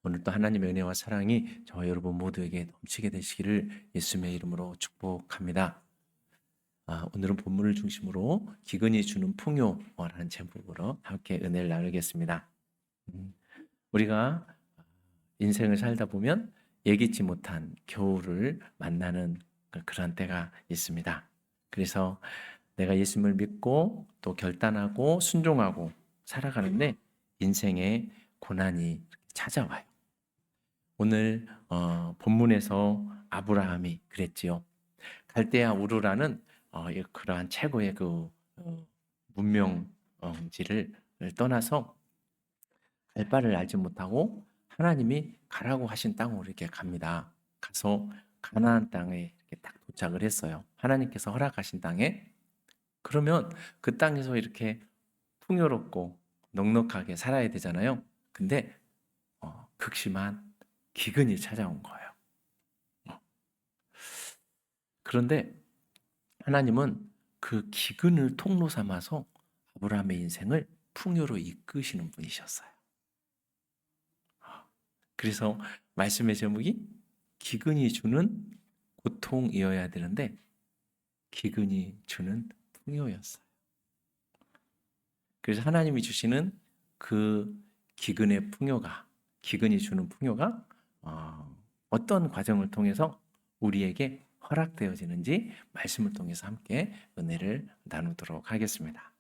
오늘도 하나님의 은혜와 사랑이 저와 여러분 모두에게 넘치게 되시기를 예수님의 이름으로 축복합니다. 오늘은 본문을 중심으로 기근이 주는 풍요라는 제목으로 함께 은혜를 나누겠습니다. 음, 우리가 인생을 살다 보면 예기치 못한 겨울을 만나는 그런 때가 있습니다. 그래서 내가 예수님을 믿고 또 결단하고 순종하고 살아가는데 인생의 고난이 찾아와요. 오늘 본문에서 아브라함이 그랬지요. 갈대아 우르라는 그러한 최고의 문명지를 떠나서 갈 바를 알지 못하고 하나님이 가라고 하신 땅으로 이렇게 갑니다. 가서 가나안 땅에 이렇게 딱 도착을 했어요. 하나님께서 허락하신 땅에. 그러면 그 땅에서 이렇게 풍요롭고 넉넉하게 살아야 되잖아요. 근데 극심한 기근이 찾아온 거예요. 그런데 하나님은 그 기근을 통로 삼아서 아브라함의 인생을 풍요로 이끄시는 분이셨어요. 그래서 말씀의 제목이 기근이 주는 고통이어야 되는데 기근이 주는 풍요였어요. 그래서 하나님이 주시는 그 기근이 주는 풍요가 어떤 과정을 통해서 우리에게 허락되어지는지 말씀을 통해서 함께 은혜를 나누도록 하겠습니다.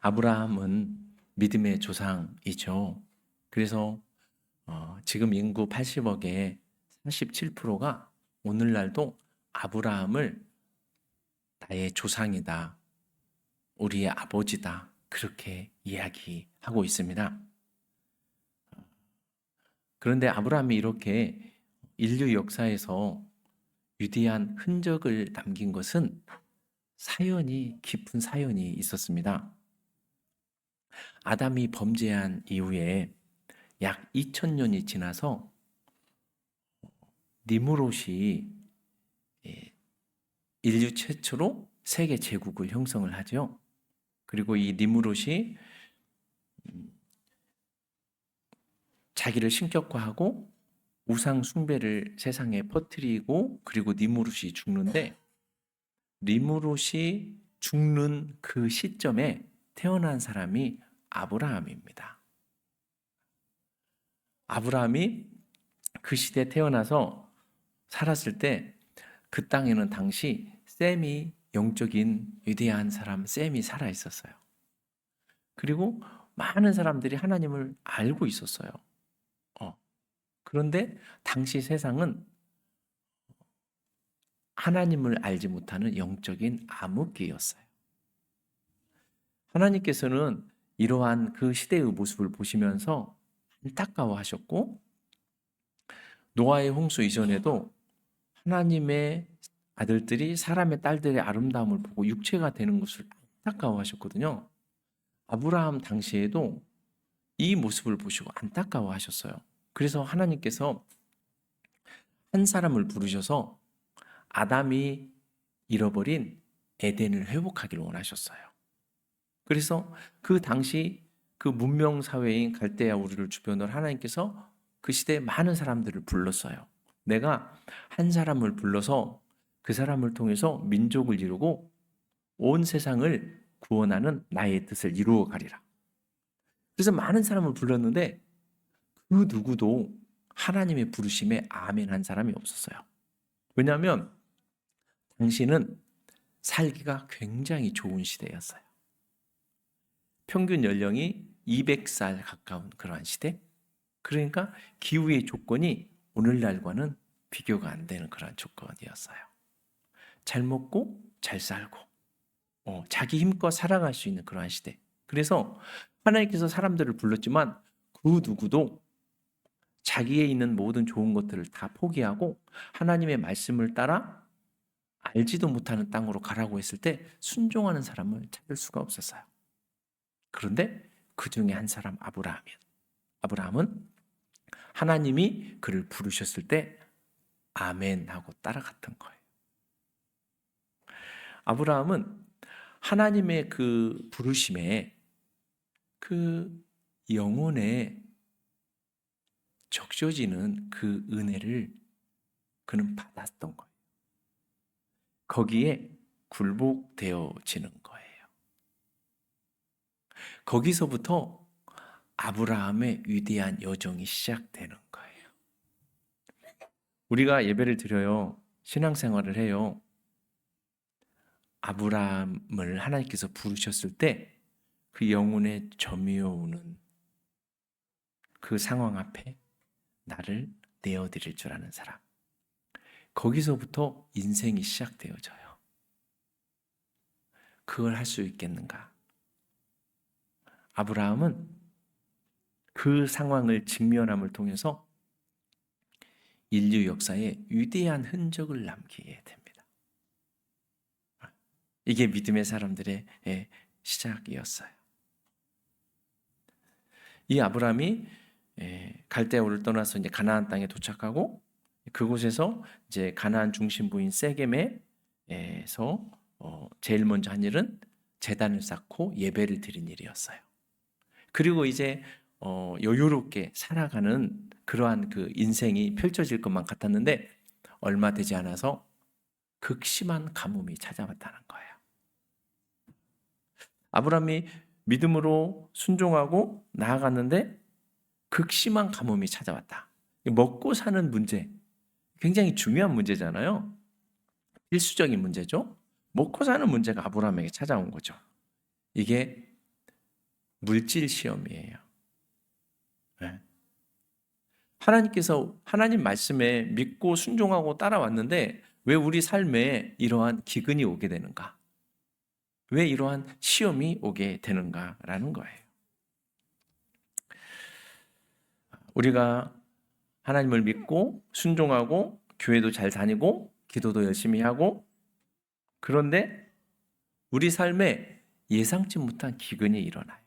아브라함은 믿음의 조상이죠. 그래서 지금 인구 80억의 37%가 오늘날도 아브라함을 나의 조상이다, 우리의 아버지다, 그렇게 이야기하고 있습니다. 그런데 아브라함이 이렇게 인류 역사에서 위대한 흔적을 남긴 것은 깊은 사연이 있었습니다. 아담이 범죄한 이후에 약 2000년이 지나서 니무롯이 인류 최초로 세계 제국을 형성을 하죠. 그리고 이 니무롯이 자기를 신격화하고 우상 숭배를 세상에 퍼뜨리고 그리고 니무롯이 죽는데 니무롯이 죽는 그 시점에 태어난 사람이 아브라함입니다. 아브라함이 그 시대에 태어나서 살았을 때 그 땅에는 당시 셈이 영적인 위대한 사람 셈이 살아 있었어요. 그리고 많은 사람들이 하나님을 알고 있었어요. 그런데 당시 세상은 하나님을 알지 못하는 영적인 암흑기였어요. 하나님께서는 이러한 그 시대의 모습을 보시면서 안타까워하셨고 노아의 홍수 이전에도 하나님의 아들들이 사람의 딸들의 아름다움을 보고 육체가 되는 것을 안타까워하셨거든요. 아브라함 당시에도 이 모습을 보시고 안타까워하셨어요. 그래서 하나님께서 한 사람을 부르셔서 아담이 잃어버린 에덴을 회복하기를 원하셨어요. 그래서 그 당시 그 문명 사회인 갈대아 우르를 주변으로 하나님께서 그 시대에 많은 사람들을 불렀어요. 내가 한 사람을 불러서 그 사람을 통해서 민족을 이루고 온 세상을 구원하는 나의 뜻을 이루어 가리라. 그래서 많은 사람을 불렀는데 그 누구도 하나님의 부르심에 아멘한 사람이 없었어요. 왜냐하면 당시는 살기가 굉장히 좋은 시대였어요. 평균 연령이 200살 가까운 그러한 시대? 그러니까 기후의 조건이 오늘날과는 비교가 안 되는 그런 조건이었어요. 잘 먹고 잘 살고 자기 힘껏 살아갈 수 있는 그러한 시대. 그래서 하나님께서 사람들을 불렀지만 그 누구도 자기에 있는 모든 좋은 것들을 다 포기하고 하나님의 말씀을 따라 알지도 못하는 땅으로 가라고 했을 때 순종하는 사람을 찾을 수가 없었어요. 그런데 그 중에 한 사람 아브라함은 하나님이 그를 부르셨을 때 아멘 하고 따라갔던 거예요. 아브라함은 하나님의 그 부르심에 그 영혼의 적셔지는 그 은혜를 그는 받았던 거예요. 거기에 굴복되어지는 거예요. 거기서부터 아브라함의 위대한 여정이 시작되는 거예요. 우리가 예배를 드려요. 신앙생활을 해요. 아브라함을 하나님께서 부르셨을 때 그 영혼의 저미어 오는 그 상황 앞에 나를 내어드릴 줄 아는 사람. 거기서부터 인생이 시작되어져요. 그걸 할 수 있겠는가? 아브라함은 그 상황을 직면함을 통해서 인류 역사에 위대한 흔적을 남기게 됩니다. 이게 믿음의 사람들의 시작이었어요. 이 아브라함이 갈대아우를 떠나서 이제 가나안 땅에 도착하고 그곳에서 이제 가나안 중심부인 세겜에서 제일 먼저 한 일은 제단을 쌓고 예배를 드린 일이었어요. 그리고 이제 여유롭게 살아가는 그러한 그 인생이 펼쳐질 것만 같았는데 얼마 되지 않아서 극심한 가뭄이 찾아왔다는 거예요. 아브라함이 믿음으로 순종하고 나아갔는데 극심한 가뭄이 찾아왔다. 먹고 사는 문제, 굉장히 중요한 문제잖아요. 필수적인 문제죠. 먹고 사는 문제가 아브라함에게 찾아온 거죠. 이게 물질 시험이에요. 네. 하나님께서 하나님 말씀에 믿고 순종하고 따라왔는데 왜 우리 삶에 이러한 기근이 오게 되는가? 왜 이러한 시험이 오게 되는가라는 거예요. 우리가 하나님을 믿고 순종하고 교회도 잘 다니고 기도도 열심히 하고 그런데 우리 삶에 예상치 못한 기근이 일어나요.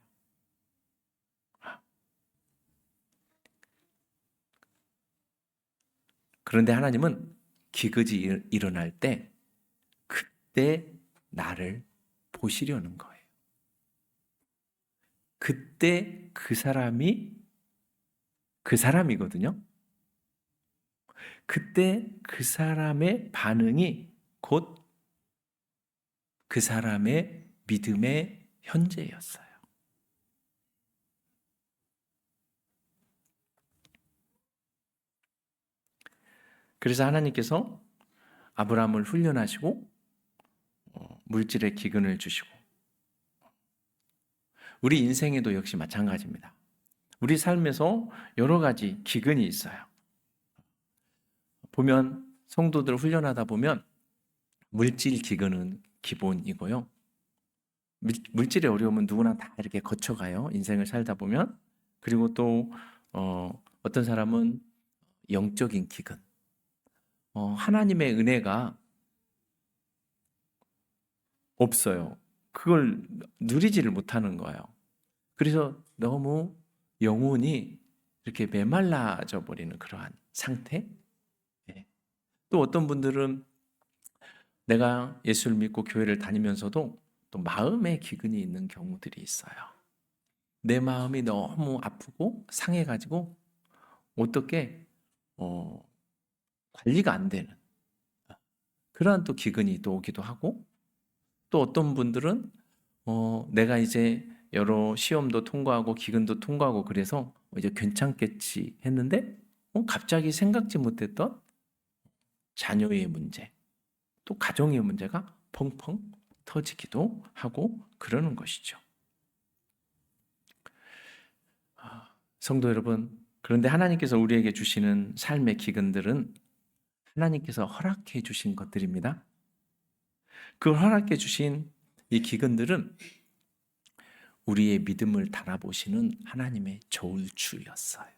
그런데 하나님은 기근이 일어날 때 그때 나를 보시려는 거예요. 그때 그 사람이거든요. 그때 그 사람의 반응이 곧 그 사람의 믿음의 현재였어요. 그래서 하나님께서 아브라함을 훈련하시고 물질의 기근을 주시고 우리 인생에도 역시 마찬가지입니다. 우리 삶에서 여러 가지 기근이 있어요. 보면 성도들 훈련하다 보면 물질 기근은 기본이고요. 물질의 어려움은 누구나 다 이렇게 거쳐가요. 인생을 살다 보면. 그리고 또 어떤 사람은 영적인 기근. 하나님의 은혜가 없어요. 그걸 누리지를 못하는 거예요. 그래서 너무 영혼이 이렇게 메말라져 버리는 그러한 상태. 예. 또 어떤 분들은 내가 예수를 믿고 교회를 다니면서도 또 마음의 기근이 있는 경우들이 있어요. 내 마음이 너무 아프고 상해가지고 어떻게 관리가 안 되는 그러한 또 기근이 또 오기도 하고 또 어떤 분들은 내가 이제 여러 시험도 통과하고 기근도 통과하고 그래서 이제 괜찮겠지 했는데 갑자기 생각지 못했던 자녀의 문제 또 가정의 문제가 펑펑 터지기도 하고 그러는 것이죠. 성도 여러분, 그런데 하나님께서 우리에게 주시는 삶의 기근들은 하나님께서 허락해 주신 것들입니다. 그 허락해 주신 이 기근들은 우리의 믿음을 달아보시는 하나님의 저울추였어요.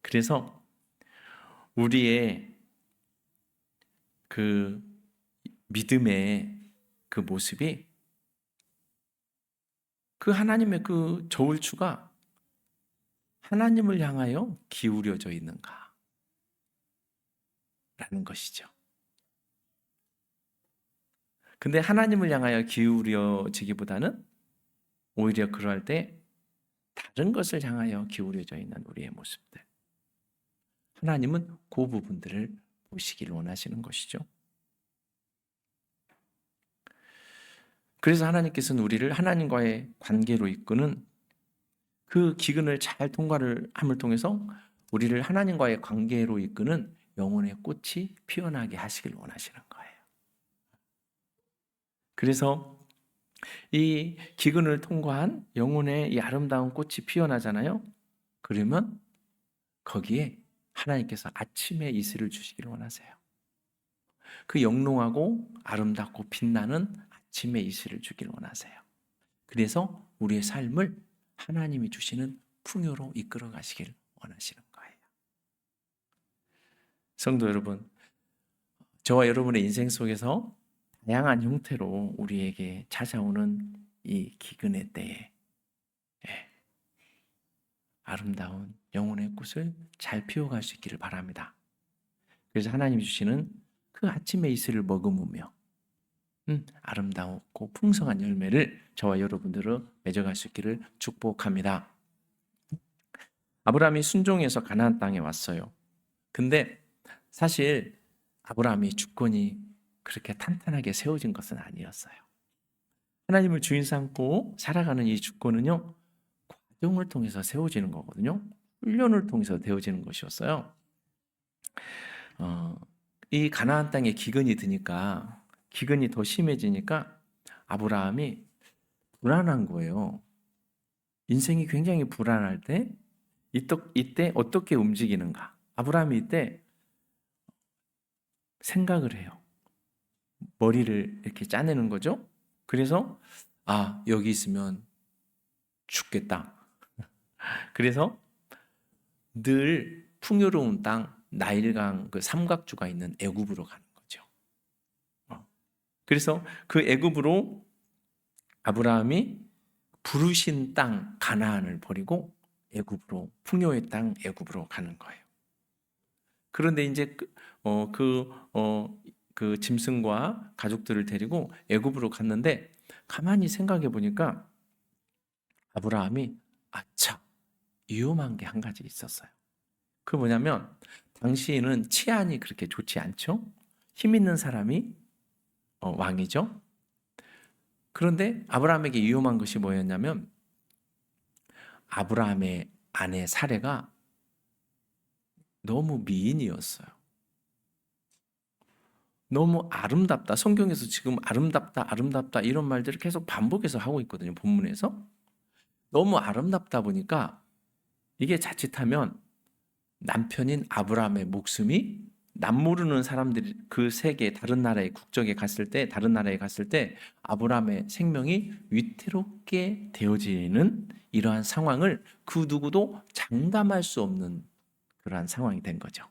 그래서 우리의 그 믿음의 그 모습이 그 하나님의 그 저울추가 하나님을 향하여 기울여져 있는가? 라는 것이죠. 근데 하나님을 향하여 기울여지기보다는 오히려 그럴 때 다른 것을 향하여 기울여져 있는 우리의 모습들. 하나님은 그 부분들을 보시기를 원하시는 것이죠. 그래서 하나님께서는 우리를 하나님과의 관계로 이끄는 그 기근을 잘 통과를 함을 통해서 우리를 하나님과의 관계로 이끄는 영혼의 꽃이 피어나게 하시길 원하시는 거예요. 그래서 이 기근을 통과한 영혼의 이 아름다운 꽃이 피어나잖아요. 그러면 거기에 하나님께서 아침의 이슬을 주시기를 원하세요. 그 영롱하고 아름답고 빛나는 아침의 이슬을 주기를 원하세요. 그래서 우리의 삶을 하나님이 주시는 풍요로 이끌어 가시길 원하시는 거예요. 성도 여러분, 저와 여러분의 인생 속에서 다양한 형태로 우리에게 찾아오는 이 기근의 때에 아름다운 영혼의 꽃을 잘 피워갈 수 있기를 바랍니다. 그래서 하나님이 주시는 그 아침의 이슬을 머금으며 아름다웠고 풍성한 열매를 저와 여러분들은 맺어갈 수 있기를 축복합니다. 아브라함이 순종해서 가나안 땅에 왔어요. 근데 사실 아브라함이 주권이 그렇게 탄탄하게 세워진 것은 아니었어요. 하나님을 주인 삼고 살아가는 이 주권은요, 과정을 통해서 세워지는 거거든요. 훈련을 통해서 되어지는 것이었어요. 이 가나안 땅에 기근이 드니까, 기근이 더 심해지니까 아브라함이 불안한 거예요. 인생이 굉장히 불안할 때 이때 어떻게 움직이는가? 아브라함이 이때 생각을 해요. 머리를 이렇게 짜내는 거죠. 그래서 여기 있으면 죽겠다. 그래서 늘 풍요로운 땅 나일강 그 삼각주가 있는 애굽으로 가는 거죠. 그래서 그 애굽으로 아브라함이 부르신 땅 가나안을 버리고 애굽으로 풍요의 땅 애굽으로 가는 거예요. 그런데 이제 그 짐승과 가족들을 데리고 애굽으로 갔는데 가만히 생각해 보니까 아브라함이 위험한 게 한 가지 있었어요. 그 뭐냐면 당시에는 치안이 그렇게 좋지 않죠. 힘 있는 사람이 왕이죠. 그런데 아브라함에게 위험한 것이 뭐였냐면 아브라함의 아내 사레가 너무 미인이었어요. 너무 아름답다. 성경에서 지금 아름답다 이런 말들을 계속 반복해서 하고 있거든요. 본문에서. 너무 아름답다 보니까 이게 자칫하면 남편인 아브라함의 목숨이 남모르는 사람들이 그 세계 다른 나라의 국적에 갔을 때 다른 나라에 갔을 때 아브라함의 생명이 위태롭게 되어지는 이러한 상황을 그 누구도 장담할 수 없는 그러한 상황이 된 거죠.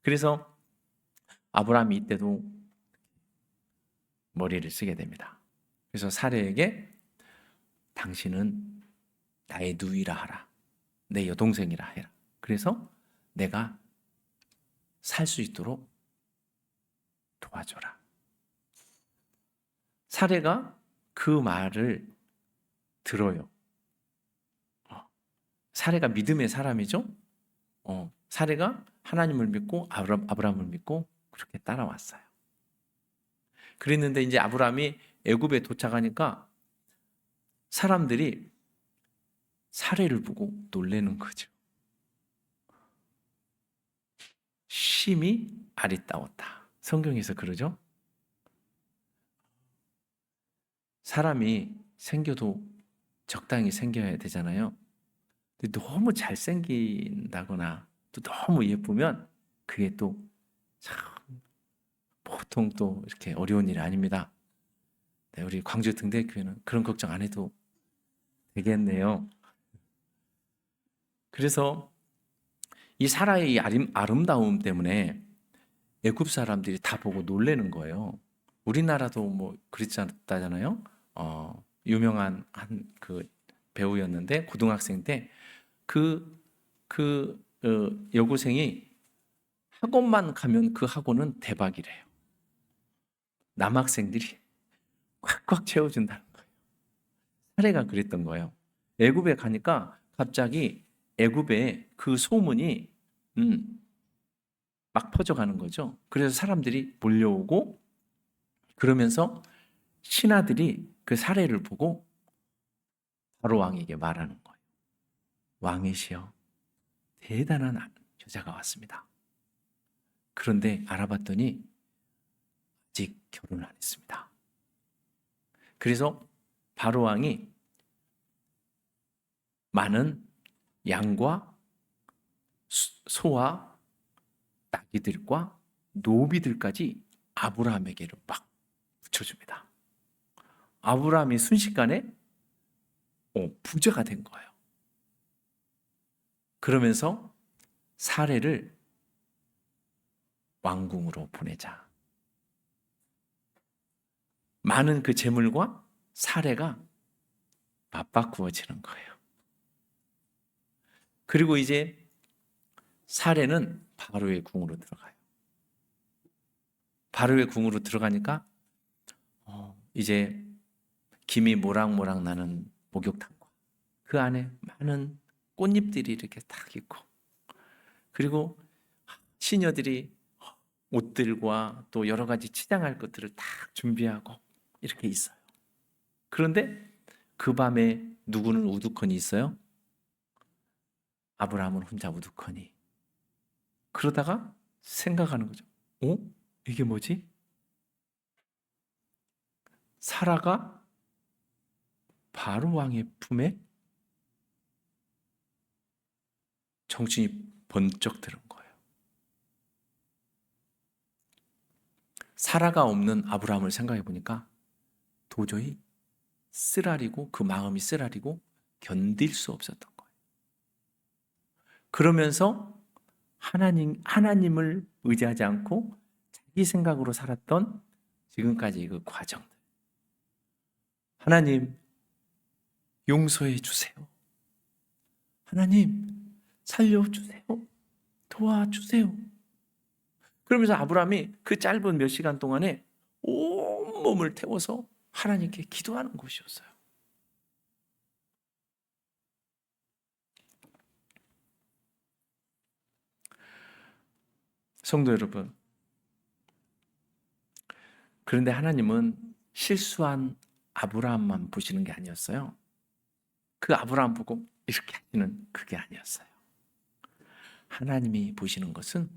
그래서 아브라함이 이때도 머리를 쓰게 됩니다. 그래서 사레에게 당신은 나의 누이라 하라. 내 여동생이라 해라. 그래서 내가 살 수 있도록 도와줘라. 사레가 그 말을 들어요. 사레가 믿음의 사람이죠. 사레가 하나님을 믿고 아브라함을 믿고 그렇게 따라왔어요. 그랬는데 이제 아브라함이 애굽에 도착하니까 사람들이 사레를 보고 놀라는 거죠. 심히 아리따웠다. 성경에서 그러죠. 사람이 생겨도 적당히 생겨야 되잖아요. 근데 너무 잘생긴다거나 또 너무 예쁘면 그게 또 참 보통 또 이렇게 어려운 일이 아닙니다. 네, 우리 광주 등대교회는 그런 걱정 안 해도 되겠네요. 그래서 이 사라의 이 아름다움 때문에 애굽 사람들이 다 보고 놀라는 거예요. 우리나라도 뭐 그렇지 않다잖아요. 유명한 한 그 배우였는데 고등학생 때 그 여고생이 학원만 가면 그 학원은 대박이래요. 남학생들이 꽉꽉 채워준다는 거예요. 사례가 그랬던 거예요. 애굽에 가니까 갑자기 애굽에 그 소문이 막 퍼져가는 거죠. 그래서 사람들이 몰려오고, 그러면서 신하들이 그 사례를 보고 바로 왕에게 말하는 거예요. 왕이시여, 대단한 여자가 왔습니다. 그런데 알아봤더니 아직 결혼을 안 했습니다. 그래서 바로 왕이 많은 양과 소와 나귀들과 노비들까지 아브라함에게로 막 붙여줍니다. 아브라함이 순식간에 부자가 된 거예요. 그러면서 사례를 왕궁으로 보내자. 많은 그 재물과 사례가 맞바꾸어지는 거예요. 그리고 이제 사례는 바로의 궁으로 들어가요. 바로의 궁으로 들어가니까 이제 김이 모락모락 나는 목욕탕과 그 안에 많은 꽃잎들이 이렇게 딱 있고, 그리고 시녀들이 옷들과 또 여러 가지 치장할 것들을 딱 준비하고 이렇게 있어요. 그런데 그 밤에 누구는 우두커니 있어요? 아브라함은 혼자 우두커니. 그러다가 생각하는 거죠. 이게 뭐지? 사라가 바로 왕의 품에 정신이 번쩍 드는 거예요. 사라가 없는 아브라함을 생각해 보니까 도저히 쓰라리고, 그 마음이 쓰라리고 견딜 수 없었던 거예요. 그러면서 하나님을 의지하지 않고 자기 생각으로 살았던 지금까지 그 과정들. 하나님, 용서해 주세요. 하나님, 살려주세요. 도와주세요. 그러면서 아브라함이 그 짧은 몇 시간 동안에 온 몸을 태워서 하나님께 기도하는 것이었어요. 성도 여러분, 그런데 하나님은 실수한 아브라함만 보시는 게 아니었어요. 그 아브라함 보고 이렇게 하시는 그게 아니었어요. 하나님이 보시는 것은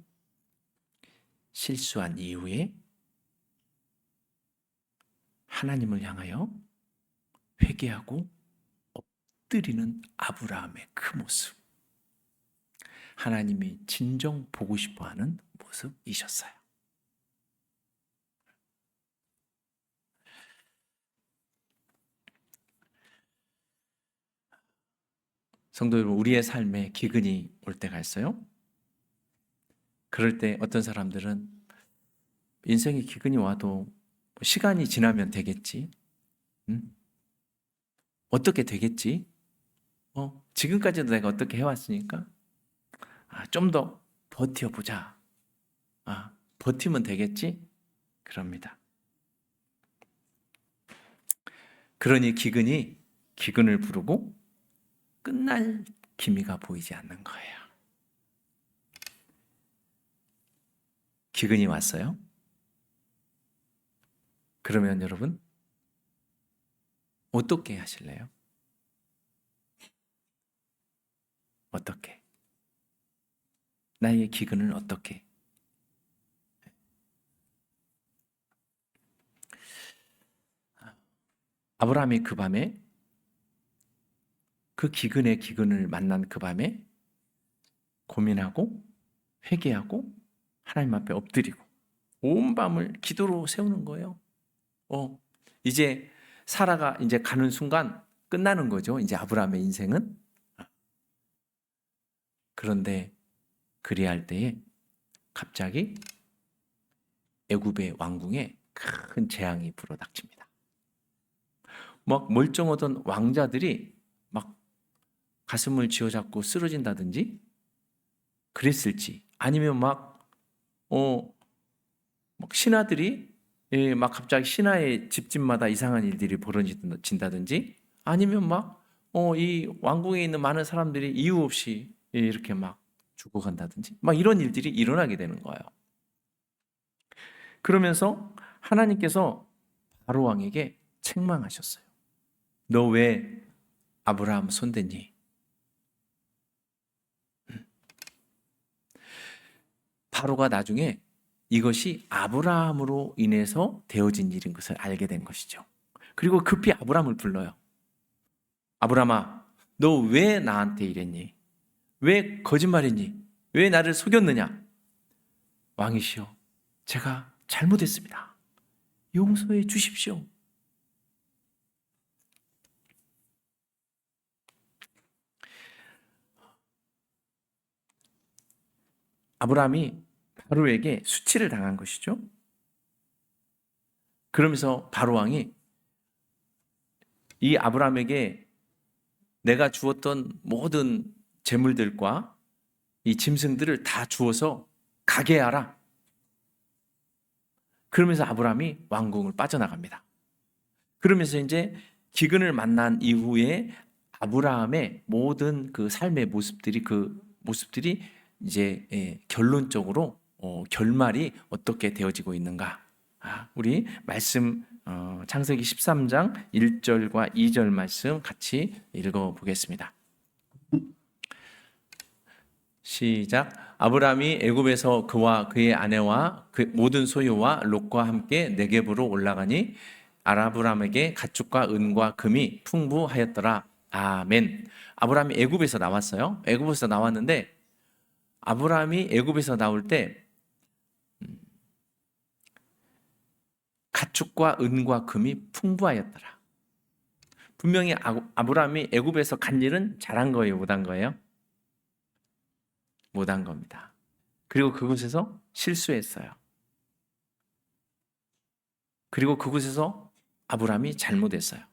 실수한 이후에 하나님을 향하여 회개하고 엎드리는 아브라함의 그 모습. 하나님이 진정 보고 싶어하는 모습이셨어요. 성도 여러분, 우리의 삶에 기근이 올 때가 있어요. 그럴 때 어떤 사람들은 인생에 기근이 와도 시간이 지나면 되겠지. 어떻게 되겠지? 지금까지도 내가 어떻게 해왔으니까 좀 더 버텨보자. 버티면 되겠지? 그럽니다. 그러니 기근을 부르고 끝날 기미가 보이지 않는 거예요. 기근이 왔어요. 그러면 여러분 어떻게 하실래요? 어떻게? 나의 기근을 어떻게? 아브라함이 그 밤에 그 기근을 만난 그 밤에 고민하고 회개하고 하나님 앞에 엎드리고 온 밤을 기도로 세우는 거예요. 이제 사라가 이제 가는 순간 끝나는 거죠. 이제 아브라함의 인생은. 그런데 그리할 때에 갑자기 애굽의 왕궁에 큰 재앙이 불어닥칩니다. 막 멀쩡하던 왕자들이 막 가슴을 쥐어잡고 쓰러진다든지 그랬을지, 아니면 막 신하들이 막 갑자기 신하의 집집마다 이상한 일들이 벌어진다든지, 아니면 막 이 왕궁에 있는 많은 사람들이 이유 없이 이렇게 막 죽어간다든지 막 이런 일들이 일어나게 되는 거예요. 그러면서 하나님께서 바로 왕에게 책망하셨어요. 너 왜 아브라함 손댔니? 바로가 나중에 이것이 아브라함으로 인해서 되어진 일인 것을 알게 된 것이죠. 그리고 급히 아브라함을 불러요. 아브라함아, 너 왜 나한테 이랬니? 왜 거짓말했니? 왜 나를 속였느냐? 왕이시여, 제가 잘못했습니다. 용서해 주십시오. 아브라함이 바로에게 수치를 당한 것이죠. 그러면서 바로 왕이 이 아브라함에게 내가 주었던 모든 재물들과 이 짐승들을 다 주어서 가게 하라. 그러면서 아브라함이 왕궁을 빠져나갑니다. 그러면서 이제 기근을 만난 이후에 아브라함의 모든 그 삶의 모습들이 이제 결론적으로 결말이 어떻게 되어지고 있는가? 우리 말씀 창세기 13장 1절과 2절 말씀 같이 읽어보겠습니다. 시작. 아브라함이 애굽에서 그와 그의 아내와 그 모든 소유와 롯과 함께 네겝으로 올라가니 아브라함에게 가축과 은과 금이 풍부하였더라. 아멘. 아브라함이 애굽에서 나왔어요. 애굽에서 나왔는데 아브라함이 애굽에서 나올 때 가축과 은과 금이 풍부하였더라. 분명히 아브라함이 애굽에서 간 일은 잘한 거예요, 못한 거예요? 못한 겁니다. 그리고 그곳에서 실수했어요. 그리고 그곳에서 아브라함이 잘못했어요.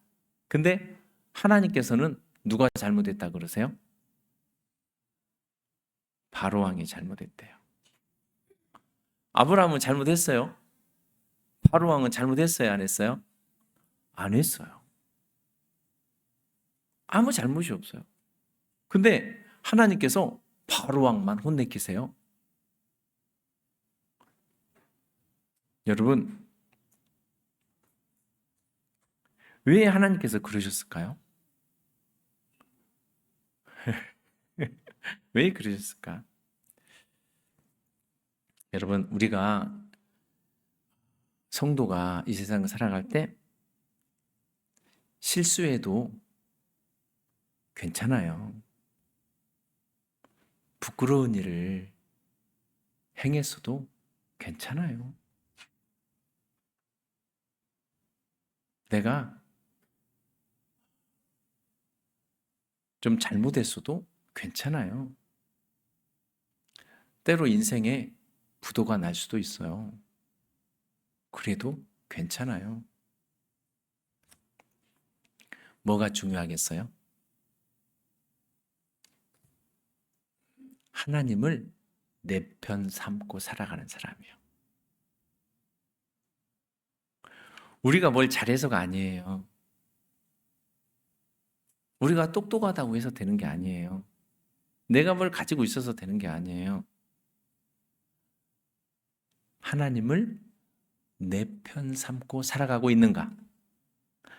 근데 하나님께서는 누가 잘못했다 그러세요? 바로 왕이 잘못했대요. 아브라함은 잘못했어요? 바로 왕은 잘못했어요, 안 했어요? 안 했어요. 아무 잘못이 없어요. 근데 하나님께서 바로 왕만 혼내키세요. 여러분, 왜 하나님께서 그러셨을까요? 왜 그러셨을까? 여러분, 우리가 성도가 이 세상을 살아갈 때 실수해도 괜찮아요. 부끄러운 일을 행했어도 괜찮아요. 내가 좀 잘못했어도 괜찮아요. 때로 인생에 부도가 날 수도 있어요. 그래도 괜찮아요. 뭐가 중요하겠어요? 하나님을 내 편 삼고 살아가는 사람이에요. 우리가 뭘 잘해서가 아니에요. 우리가 똑똑하다고 해서 되는 게 아니에요. 내가 뭘 가지고 있어서 되는 게 아니에요. 하나님을 내 편 삼고 살아가고 있는가?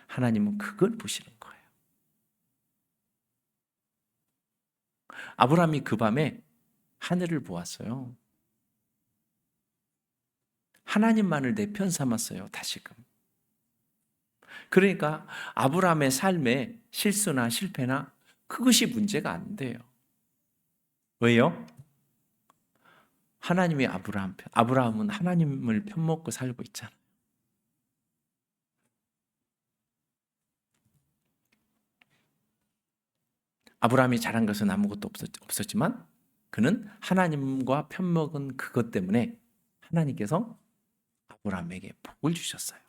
하나님은 그걸 보시는 거예요. 아브라함이 그 밤에 하늘을 보았어요. 하나님만을 내 편 삼았어요, 다시금. 그러니까 아브라함의 삶에 실수나 실패나 그것이 문제가 안 돼요. 왜요? 하나님이 아브라함은 하나님을 편먹고 살고 있잖아요. 아브라함이 잘한 것은 아무것도 없었지만 그는 하나님과 편먹은 그것 때문에 하나님께서 아브라함에게 복을 주셨어요.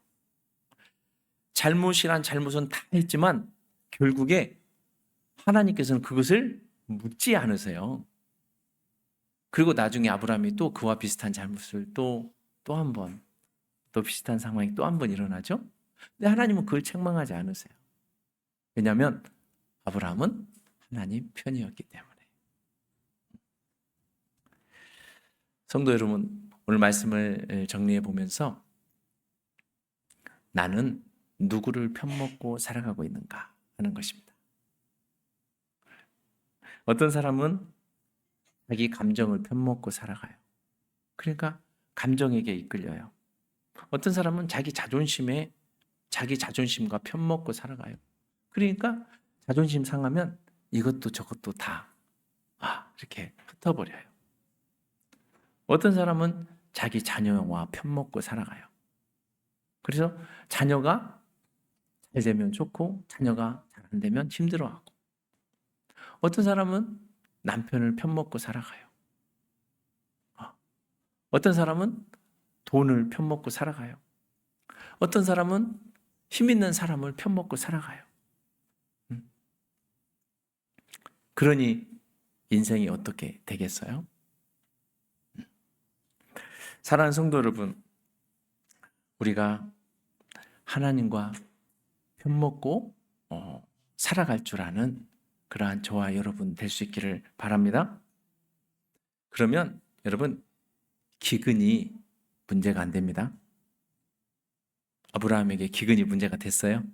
잘못이란 잘못은 다 했지만 결국에 하나님께서는 그것을 묻지 않으세요. 그리고 나중에 아브라함이 또 그와 비슷한 잘못을 또 한 번, 또 비슷한 상황이 또 한 번 일어나죠. 근데 하나님은 그걸 책망하지 않으세요. 왜냐하면 아브라함은 하나님 편이었기 때문에. 성도 여러분, 오늘 말씀을 정리해 보면서 나는 누구를 편먹고 살아가고 있는가 하는 것입니다. 어떤 사람은 자기 감정을 편먹고 살아가요. 그러니까 감정에게 이끌려요. 어떤 사람은 자기 자존심과 편먹고 살아가요. 그러니까 자존심 상하면 이것도 저것도 다 이렇게 흩어버려요. 어떤 사람은 자기 자녀와 편먹고 살아가요. 그래서 자녀가 잘 되면 좋고 자녀가 잘 안 되면 힘들어하고, 어떤 사람은 남편을 편먹고 살아가요. 어떤 사람은 돈을 편먹고 살아가요. 어떤 사람은 힘 있는 사람을 편먹고 살아가요. 그러니 인생이 어떻게 되겠어요? 사랑하는 성도 여러분, 우리가 하나님과 편먹고 살아갈 줄 아는 그러한 저와 여러분 될 수 있기를 바랍니다. 그러면 여러분, 기근이 문제가 안 됩니다. 아브라함에게 기근이 문제가 됐어요?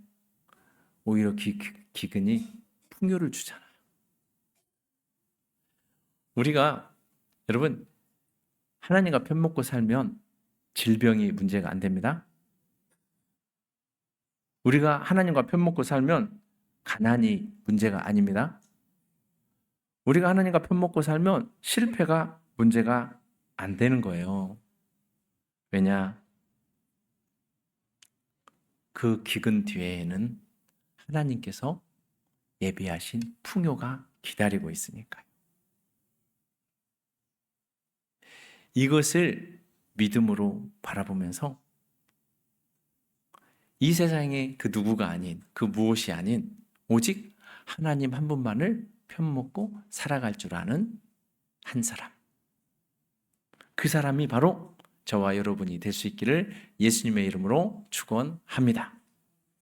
오히려 기근이 풍요를 주잖아요. 우리가 여러분 하나님과 편먹고 살면 질병이 문제가 안 됩니다. 우리가 하나님과 편먹고 살면 가난이 문제가 아닙니다. 우리가 하나님과 편먹고 살면 실패가 문제가 안 되는 거예요. 왜냐? 그 기근 뒤에는 하나님께서 예비하신 풍요가 기다리고 있으니까요. 이것을 믿음으로 바라보면서 이 세상의 그 누구가 아닌, 그 무엇이 아닌 오직 하나님 한 분만을 편먹고 살아갈 줄 아는 한 사람, 그 사람이 바로 저와 여러분이 될 수 있기를 예수님의 이름으로 축원합니다.